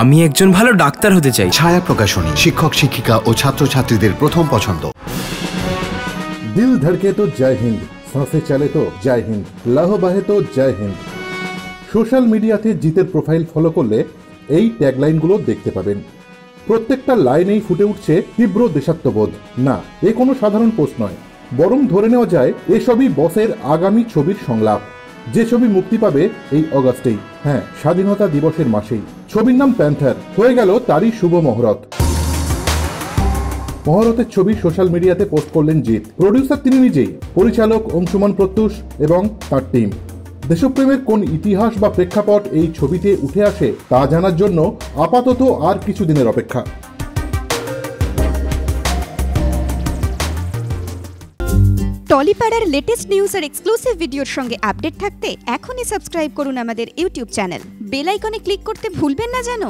আমি একজন ভালো ডাক্তার হতে চাই। ছায়া প্রকাশনী, শিক্ষক শিক্ষিকা ও ছাত্রছাত্রীদের প্রথম পছন্দ। दिल धड़के तो जय हिंद, सांसें चले तो जय हिंद, लाहो बाहे तो जय हिंद। সোশ্যাল মিডিয়াতে জিতের প্রোফাইল ফলো করলে এই ট্যাগলাইনগুলো দেখতে পাবেন। প্রত্যেকটা লাইনেই ফুটে উঠছে তীব্র দেশাত্মবোধ। না, এ কোনো সাধারণ পোস্ট নয়, বরং ধরে নেওয়া যায় এসবই বসের আগামী ছবির সংলাপ, যে ছবি মুক্তি পাবে এই অগাস্টেই। হ্যাঁ, স্বাধীনতা দিবসের মাসেই। ছবির নাম প্যান্থার, হয়ে গেল তারই শুভ মহরত। মহরতের ছবি সোশ্যাল মিডিয়াতে পোস্ট করলেন জিৎ। প্রডিউসার তিনি নিজেই, পরিচালক অংশুমান প্রত্যুষ এবং তার টিম। দেশপ্রেমের কোন ইতিহাস বা প্রেক্ষাপট এই ছবিতে উঠে আসে তা জানার জন্য আপাতত আর কিছুদিনের অপেক্ষা। টলিপাড়ার লেটেস্ট নিউজ আর এক্সক্লুসিভ ভিডিওর সঙ্গে আপডেট থাকতে এখনই সাবস্ক্রাইব করুন আমাদের ইউটিউব চ্যানেল। বেল আইকনে ক্লিক করতে ভুলবেন না যেন।